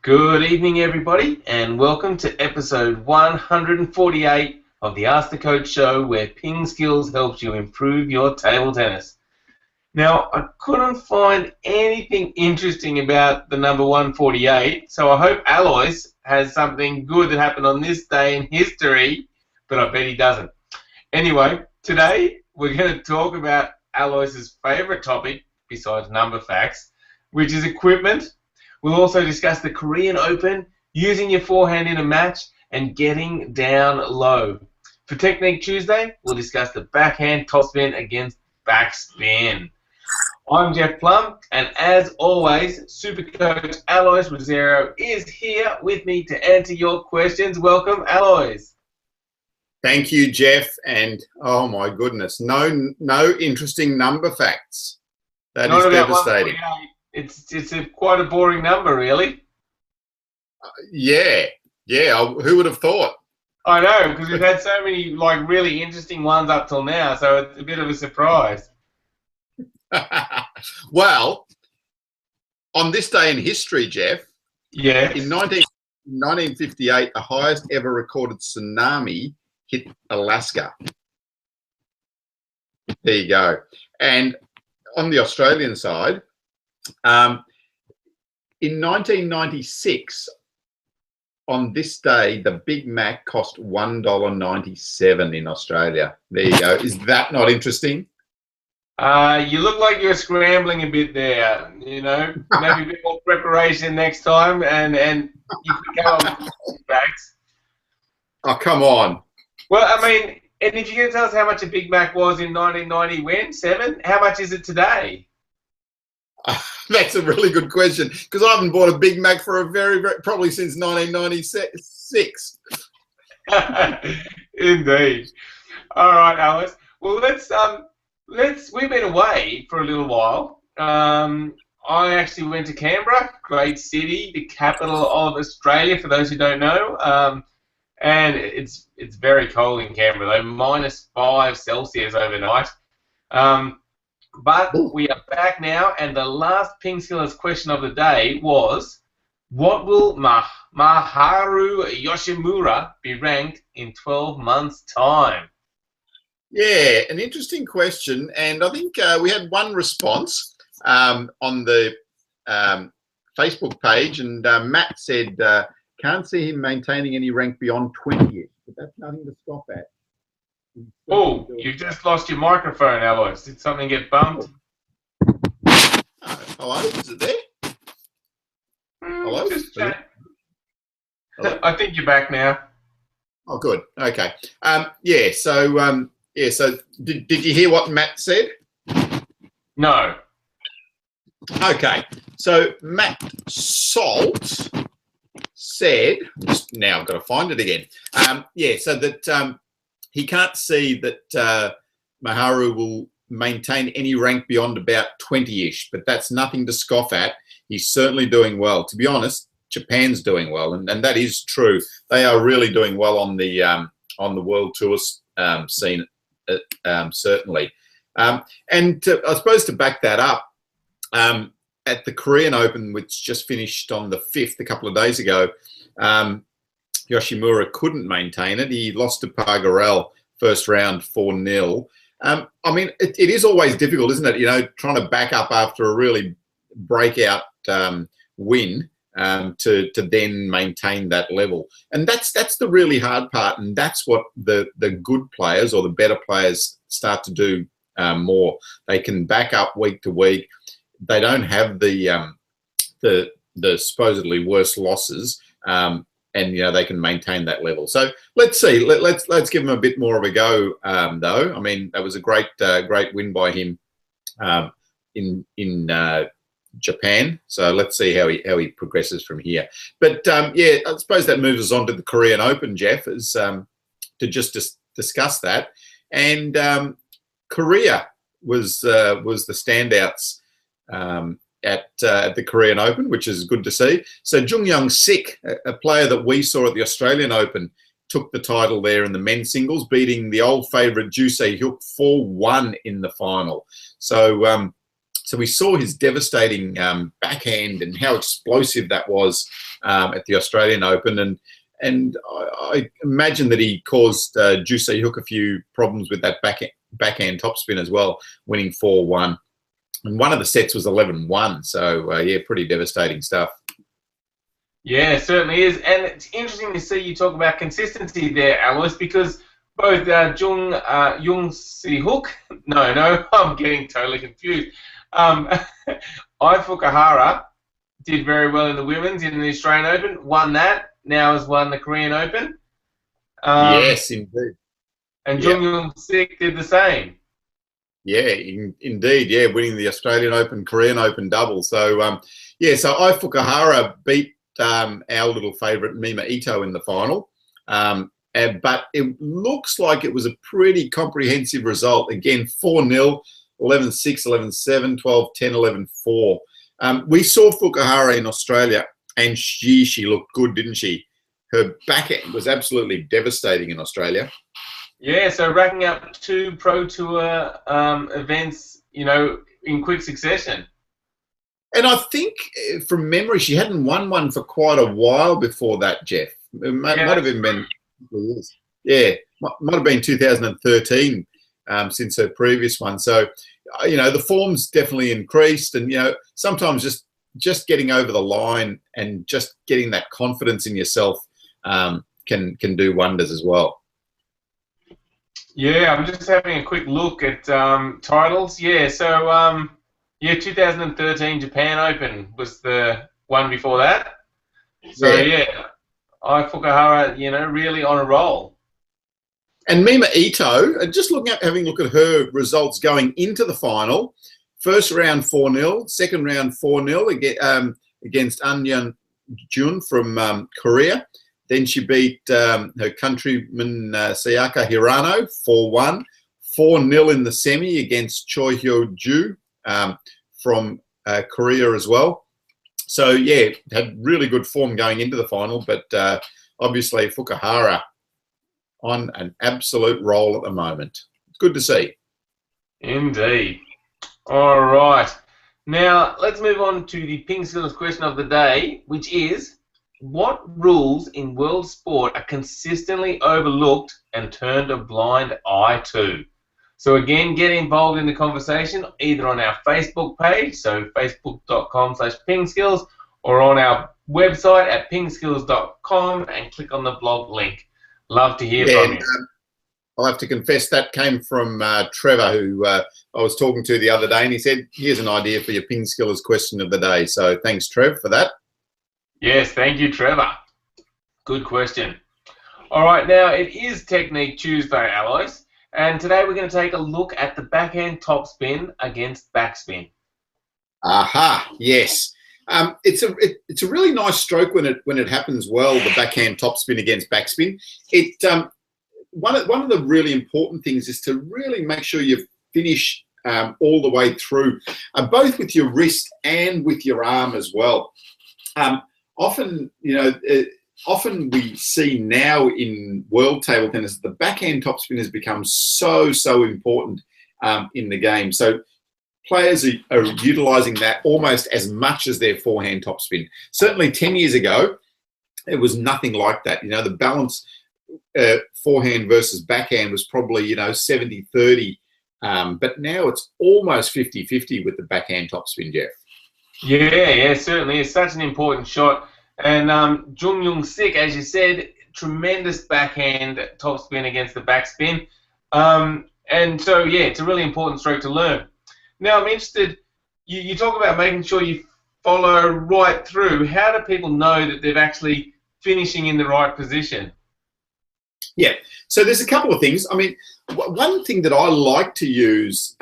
Good evening, everybody, and welcome to episode 148 of the Ask the Coach show, where PingSkills helps you improve your table tennis. Now, I couldn't find anything interesting about the number 148, so I hope Alois has something good that happened on this day in history, but I bet he doesn't. Anyway, today we're going to talk about Alois's favorite topic, besides number facts, which is equipment. We'll also discuss the Korean Open, using your forehand in a match, and getting down low. For Technique Tuesday, we'll discuss the backhand topspin against backspin. I'm Jeff Plum, and as always, Supercoach Alois Rosero is here with me to answer your questions. Welcome, Alois. Thank you, Jeff, and oh my goodness, no interesting number facts. That is devastating. It's quite a boring number, really. Yeah. Who would have thought? I know, because we've had so many really interesting ones up till now, so it's a bit of a surprise. Well, on this day in history, Jeff. Yeah. In 1958, the highest ever recorded tsunami hit Alaska. There you go. And on the Australian side, in 1996, on this day, the Big Mac cost $1.97 in Australia. There you go. Is that not interesting? You look like you're scrambling a bit there. You know, maybe a bit more preparation next time, and you could come up with facts. Oh, come on. Well, I mean, and if you can tell us how much a Big Mac was in 1997, how much is it today? That's a really good question, because I haven't bought a Big Mac for a very probably since 1996. Indeed. All right, Alice. Well, we've been away for a little while. I actually went to Canberra, great city, the capital of Australia, for those who don't know. And it's very cold in Canberra, though, -5 Celsius overnight. But we are back now, and the last PingSkills question of the day was, what will Maharu Yoshimura be ranked in 12 months' time? Yeah, an interesting question, and I think we had one response on the Facebook page, and Matt said, can't see him maintaining any rank beyond 20, but that's nothing to scoff at. Oh, you just lost your microphone, Alois. Did something get bumped? Hello, is it there? Hello? Hello? I think you're back now. Oh, good. Okay. So did you hear what Matt said? No. Okay. So Matt Salt said, now I've got to find it again. So that he can't see that Maharu will maintain any rank beyond about 20-ish, but that's nothing to scoff at. He's certainly doing well. To be honest, Japan's doing well, and that is true. They are really doing well on the world tour scene, certainly. I suppose to back that up, at the Korean Open, which just finished on the 5th a couple of days ago, Yoshimura couldn't maintain it. He lost to Pargarel first round 4-0. I mean, it is always difficult, isn't it? You know, trying to back up after a really breakout win to then maintain that level. And that's the really hard part, and that's what the good players or the better players start to do more. They can back up week to week. They don't have the supposedly worse losses. And they can maintain that level. So let's see. Let's give him a bit more of a go, though. I mean, that was a great win by him in Japan. So let's see how he progresses from here. But I suppose that moves us on to the Korean Open, Jeff, is to just discuss that. And Korea was the standouts at the Korean Open, which is good to see. So Jung Young Sik, a player that we saw at the Australian Open, took the title there in the men's singles, beating the old favourite Ju Se Hyuk 4-1 in the final. So So we saw his devastating backhand and how explosive that was at the Australian Open. And I imagine that he caused Ju Se Hook a few problems with that backhand topspin as well, winning 4-1. And one of the sets was 11-1. So, yeah, pretty devastating stuff. Yeah, it certainly is. And it's interesting to see you talk about consistency there, Alois, because both Jung Se Hook, no, I'm getting totally confused. Ai Fukuhara did very well in the women's in the Australian Open, won that, now has won the Korean Open. Yes, indeed. And Jung Young Sik did the same. Yeah, indeed. Yeah, winning the Australian Open, Korean Open double. So, yeah, so Ai Fukuhara beat our little favourite Mima Ito in the final. But it looks like it was a pretty comprehensive result. Again, 4-0, 11-6, 11-7, 12-10, 11-4. We saw Fukuhara in Australia, and she looked good, didn't she? Her backhand was absolutely devastating in Australia. Yeah, so racking up 2 Pro Tour events, in quick succession. And I think, from memory, she hadn't won one for quite a while before that, Jeff. It might have even been, might have been 2013 since her previous one. So, the form's definitely increased, and sometimes just getting over the line and just getting that confidence in yourself can do wonders as well. Yeah, I'm just having a quick look at titles. Yeah, so 2013 Japan Open was the one before that. So Ai Fukuhara, really on a roll. And Mima Ito, just having a look at her results going into the final. First round 4-0, second round 4-0 against Anyun Jun from Korea. Then she beat her countryman Sayaka Hirano 4-1, 4-0 in the semi against Choi Hyo-ju from Korea as well. So, yeah, had really good form going into the final, but obviously Fukuhara on an absolute roll at the moment. It's good to see. Indeed. All right. Now, let's move on to the PingSkills question of the day, which is, what rules in world sport are consistently overlooked and turned a blind eye to? So again, get involved in the conversation either on our Facebook page, so facebook.com/PingSkills, or on our website at pingskills.com and click on the blog link. Love to hear from you. I'll have to confess that came from Trevor, who I was talking to the other day, and he said, here's an idea for your PingSkillers question of the day. So thanks, Trev, for that. Yes, thank you, Trevor. Good question. All right, now it is Technique Tuesday, Alois, and today we're going to take a look at the backhand topspin against backspin. Aha, yes. It's a really nice stroke when it happens well, the backhand topspin against backspin. One of the really important things is to really make sure you finish all the way through, both with your wrist and with your arm as well. Often we see now in world table tennis, the backhand topspin has become so important in the game. So players are utilising that almost as much as their forehand topspin. Certainly 10 years ago, it was nothing like that. The balance forehand versus backhand was probably 70-30, but now it's almost 50-50 with the backhand topspin, Jeff. Yeah, certainly. It's such an important shot. And Jung Young Sik, as you said, tremendous backhand topspin against the backspin. And so, yeah, it's a really important stroke to learn. Now, I'm interested, you talk about making sure you follow right through. How do people know that they're actually finishing in the right position? Yeah, so there's a couple of things. I mean, one thing that I like to use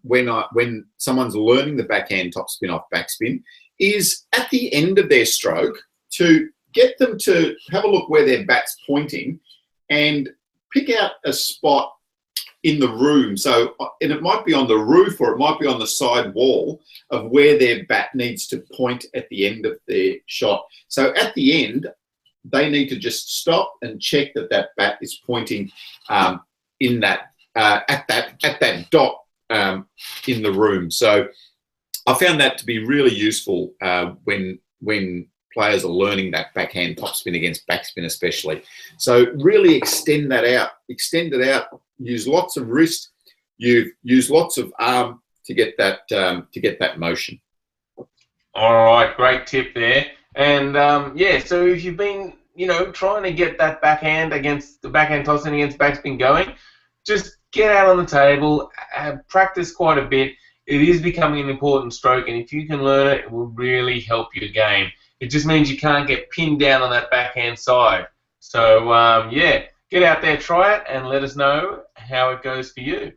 when someone's learning the backhand topspin off backspin is at the end of their stroke to get them to have a look where their bat's pointing and pick out a spot in the room. So, and it might be on the roof or it might be on the side wall of where their bat needs to point at the end of their shot. So at the end, they need to just stop and check that bat is pointing in that at that dot in the room. So I found that to be really useful when players are learning that backhand topspin against backspin especially. So really extend that out. Extend it out. Use lots of wrist. You use lots of arm to get that motion. All right, great tip there. And yeah, so if you've been, trying to get that backhand against the backhand tossing against backspin going, just get out on the table, practice quite a bit. It is becoming an important stroke, and if you can learn it, it will really help your game. It just means you can't get pinned down on that backhand side. So yeah, get out there, try it, and let us know how it goes for you.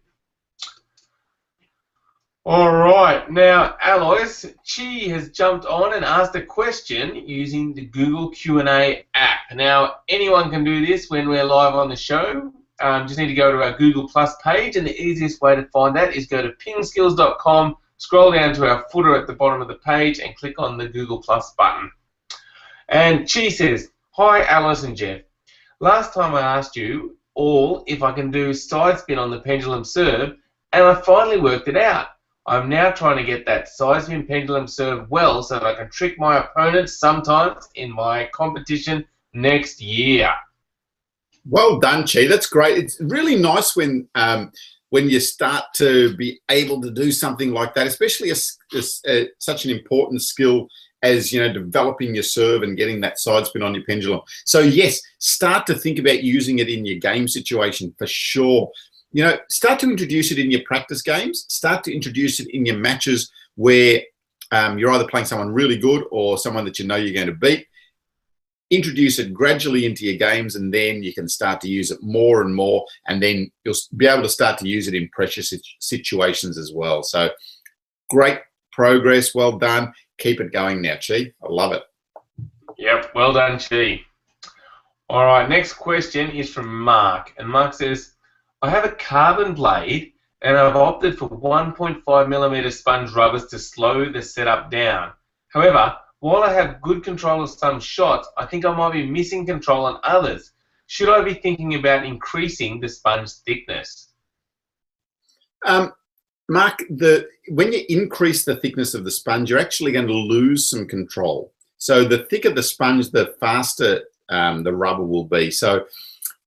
All right, now Alois, Chi has jumped on and asked a question using the Google Q&A app. Now, anyone can do this when we're live on the show. Just need to go to our Google Plus page, and the easiest way to find that is go to pingskills.com, scroll down to our footer at the bottom of the page, and click on the Google Plus button. And Chi says, "Hi, Alice and Jeff. Last time I asked you all if I can do side spin on the pendulum serve, and I finally worked it out. I'm now trying to get that side spin pendulum serve well so that I can trick my opponents sometimes in my competition next year." Well done, Chi. That's great. It's really nice when you start to be able to do something like that, especially such an important skill as developing your serve and getting that side spin on your pendulum. So yes, start to think about using it in your game situation for sure. Start to introduce it in your practice games. Start to introduce it in your matches where you're either playing someone really good or someone that you're going to beat. Introduce it gradually into your games, and then you can start to use it more and more, and then you'll be able to start to use it in pressure situations as well. So great progress. Well done. Keep it going now, Chi. I love it. Yep, well done, Chi. All right, next question is from Mark, and Mark says, "I have a carbon blade and I've opted for 1.5mm sponge rubbers to slow the setup down. However, while I have good control of some shots, I think I might be missing control on others. Should I be thinking about increasing the sponge thickness?" Mark, when you increase the thickness of the sponge, you're actually going to lose some control. So the thicker the sponge, the faster the rubber will be. So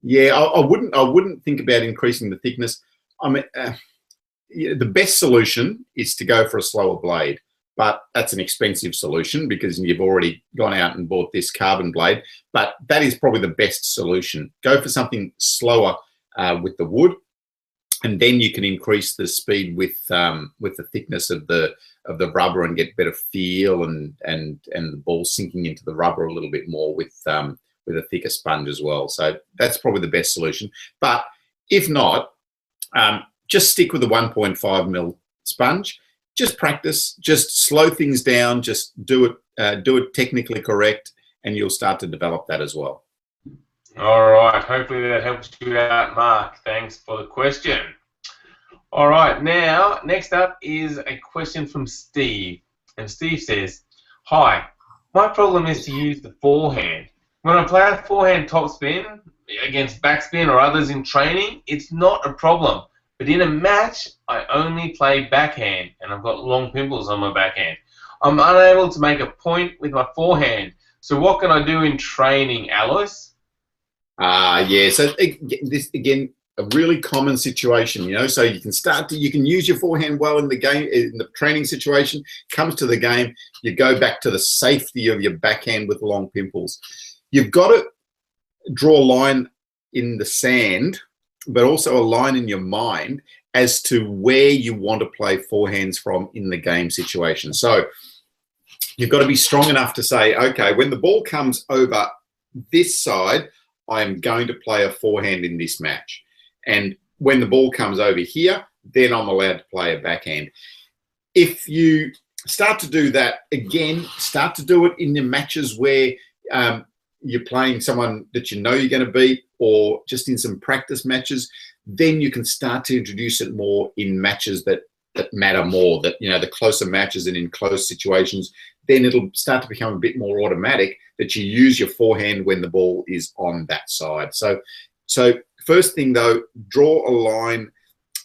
yeah, I wouldn't think about increasing the thickness. I mean, the best solution is to go for a slower blade, but that's an expensive solution because you've already gone out and bought this carbon blade. But that is probably the best solution. Go for something slower with the wood, and then you can increase the speed with the thickness of the rubber and get better feel and the ball sinking into the rubber a little bit more with a thicker sponge as well. So that's probably the best solution. But if not, just stick with the 1.5mm sponge. Just practice, just slow things down, just do it technically correct, and you'll start to develop that as well. All right, hopefully that helps you out, Mark. Thanks for the question. All right, now, next up is a question from Steve. And Steve says, "Hi, my problem is to use the forehand. When I play a forehand topspin against backspin or others in training, it's not a problem. But in a match, I only play backhand, and I've got long pimples on my backhand. I'm unable to make a point with my forehand. So what can I do in training, Alois?" Yeah. So this again, a really common situation. So you can use your forehand well in the game, in the training situation. Comes to the game, you go back to the safety of your backhand with long pimples. You've got to draw a line in the sand, but also a line in your mind as to where you want to play forehands from in the game situation. So you've got to be strong enough to say, okay, when the ball comes over this side, I am going to play a forehand in this match. And when the ball comes over here, then I'm allowed to play a backhand. If you start to do that, again, start to do it in the matches where you're playing someone that you're going to beat, or just in some practice matches, then you can start to introduce it more in matches that matter more, that, the closer matches and in close situations, then it'll start to become a bit more automatic that you use your forehand when the ball is on that side. So first thing draw a line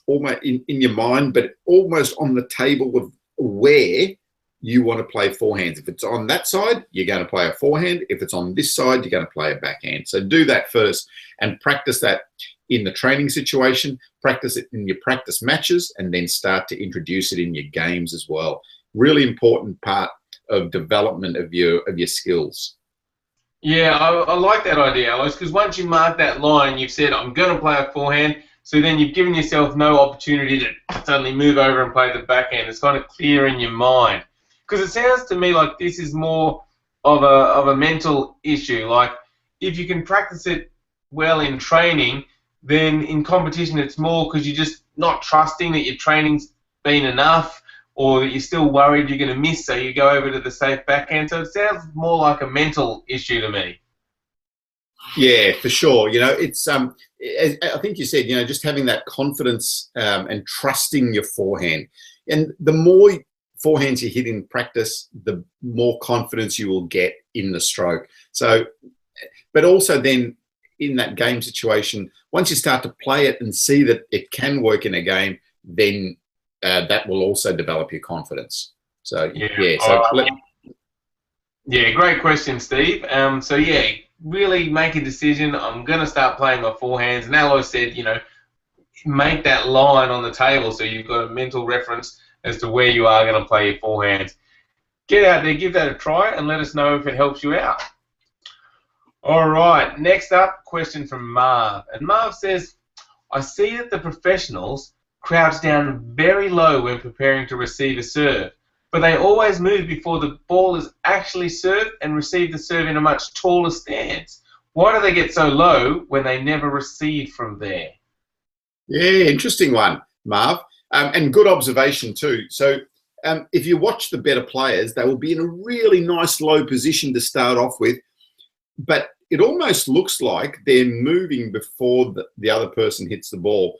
almost in your mind, but almost on the table where you want to play forehands. If it's on that side, you're going to play a forehand. If it's on this side, you're going to play a backhand. So do that first and practice that in the training situation, practice it in your practice matches, and then start to introduce it in your games as well. Really important part of development of your skills. Yeah, I like that idea, Alois, because once you mark that line, you've said, I'm going to play a forehand, so then you've given yourself no opportunity to suddenly move over and play the backhand. It's kind of clear in your mind. Because it sounds to me like this is more of a mental issue. Like, if you can practice it well in training, then in competition it's more because you're just not trusting that your training's been enough, or that you're still worried you're going to miss, so you go over to the safe backhand. So it sounds more like a mental issue to me. Yeah, for sure. You know, it's I think you said, you know, just having that confidence and trusting your forehand. And the more forehands you hit in practice, the more confidence you will get in the stroke. So, but also then in that game situation, once you start to play it and see that it can work in a game, then that will also develop your confidence. So yeah, great question, Steve. So yeah, really make a decision. I'm going to start playing my forehands. And Alois said, you know, make that line on the table so you've got a mental reference as to where you are going to play your forehands. Get out there, give that a try, and let us know if it helps you out. All right, next up, question from Marv. And Marv says, I see that the professionals crouch down very low when preparing to receive a serve, but they always move before the ball is actually served and receive the serve in a much taller stance. Why do they get so low when they never receive from there? Yeah, interesting one, Marv. And good observation too. So if you watch the better players, they will be in a really nice low position to start off with, but it almost looks like they're moving before the other person hits the ball.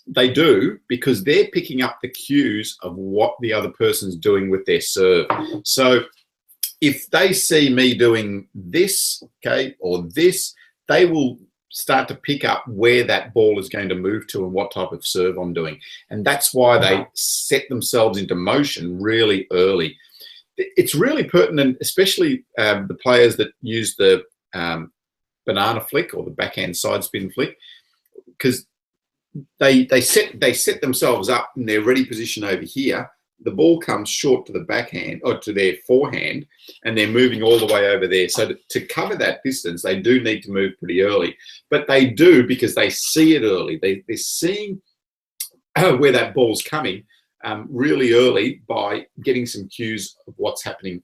They do, because they're picking up the cues of what the other person's doing with their serve. So if they see me doing this, okay, or this, they will start to pick up where that ball is going to move to and what type of serve I'm doing. And that's why they set themselves into motion really early. It's really pertinent, especially the players that use the banana flick or the backhand side spin flick, because they set themselves up in their ready position over here. The ball comes short to the backhand or to their forehand, and they're moving all the way over there. So to cover that distance, they do need to move pretty early. But they do because they see it early. They're seeing where that ball's coming really early by getting some cues of what's happening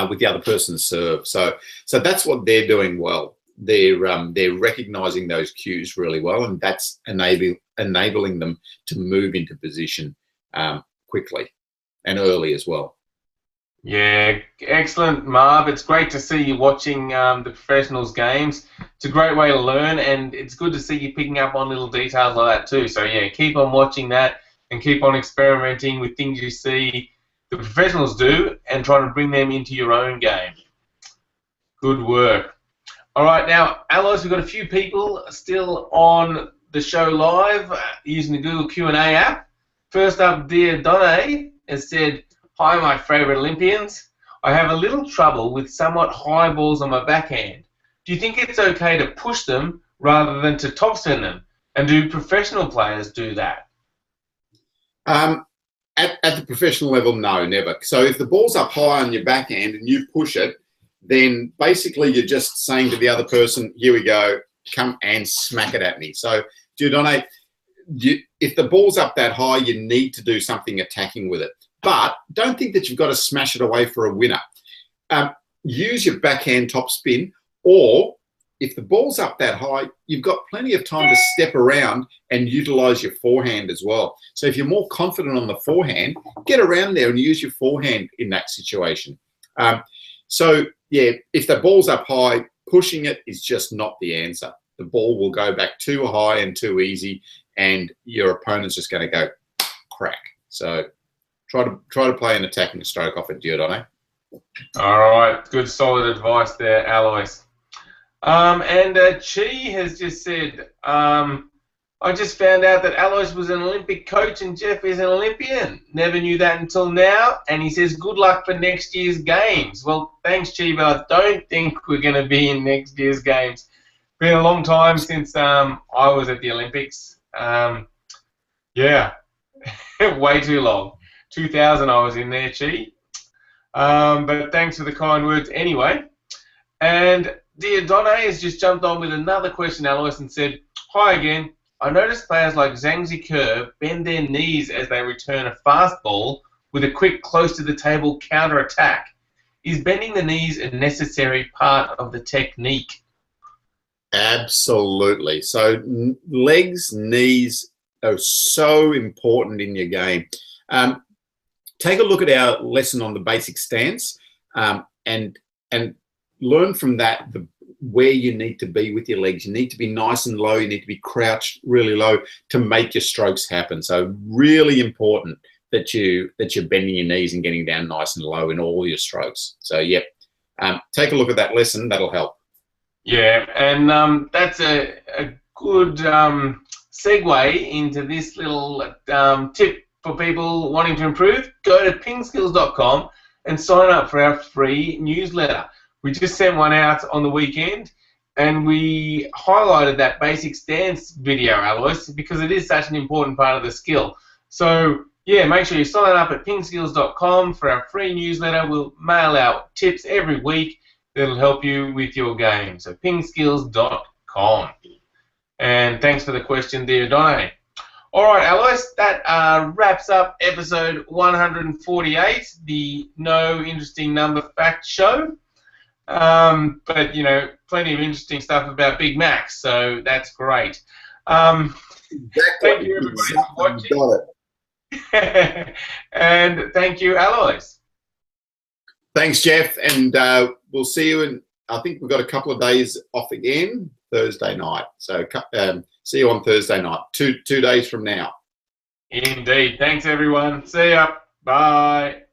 with the other person's serve. So that's what they're doing well. They're recognizing those cues really well, and that's enabling them to move into position quickly and early as well. Yeah, excellent, Marv. It's great to see you watching the professionals' games. It's a great way to learn, and it's good to see you picking up on little details like that too. So yeah, keep on watching that and keep on experimenting with things you see the professionals do and trying to bring them into your own game. Good work. All right, now, Alois, we've got a few people still on the show live using the Google Q&A app. First up, Dear Donne has said, hi, my favourite Olympians. I have a little trouble with somewhat high balls on my backhand. Do you think it's okay to push them rather than to topspin them? And do professional players do that? At the professional level, no, never. So if the ball's up high on your backhand and you push it, then basically you're just saying to the other person, here we go, come and smack it at me. So, Dieudonné, if the ball's up that high, you need to do something attacking with it. But don't think that you've got to smash it away for a winner. Use your backhand top spin, or if the ball's up that high, you've got plenty of time to step around and utilize your forehand as well. So if you're more confident on the forehand, get around there and use your forehand in that situation. So, yeah, if the ball's up high, pushing it is just not the answer. The ball will go back too high and too easy, and your opponent's just going to go crack. So try to play an attacking stroke off it, Dieudonné. All right, good solid advice there, Alois. And Chi has just said, I I just found out that Alois was an Olympic coach and Jeff is an Olympian. Never knew that until now. And he says, good luck for next year's games. Well, thanks, Chief. I don't think we're going to be in next year's games. Been a long time since I was at the Olympics. Yeah, way too long. 2000 I was in there, Chi. But thanks for the kind words anyway. And Dear Donna has just jumped on with another question, Alois, and said, hi again. I noticed players like Zhang Zique bend their knees as they return a fast ball with a quick close to the table counter attack. Is bending the knees a necessary part of the technique? Absolutely. So legs, knees are so important in your game. Take a look at our lesson on the basic stance and learn from that where you need to be with your legs. You need to be nice and low. You need to be crouched really low to make your strokes happen. So really important that you're bending your knees and getting down nice and low in all your strokes. So yep, take a look at that lesson. That'll help. Yeah, and that's a good segue into this little tip for people wanting to improve. Go to PingSkills.com and sign up for our free newsletter. We just sent one out on the weekend, and we highlighted that basic stance video, Alois, because it is such an important part of the skill. So, yeah, make sure you sign up at PingSkills.com for our free newsletter. We'll mail out tips every week that'll help you with your game. So, PingSkills.com. And thanks for the question, dear Donnie. All right, Alois, that wraps up episode 148, the No Interesting Number Fact Show. But, you know, plenty of interesting stuff about Big Macs, so that's great. Exactly. Thank you, everybody, for watching. Got it. And thank you, Alois. Thanks, Jeff, and we'll see you in, I think we've got a couple of days off again, Thursday night. So see you on Thursday night, two days from now. Indeed. Thanks, everyone. See ya. Bye.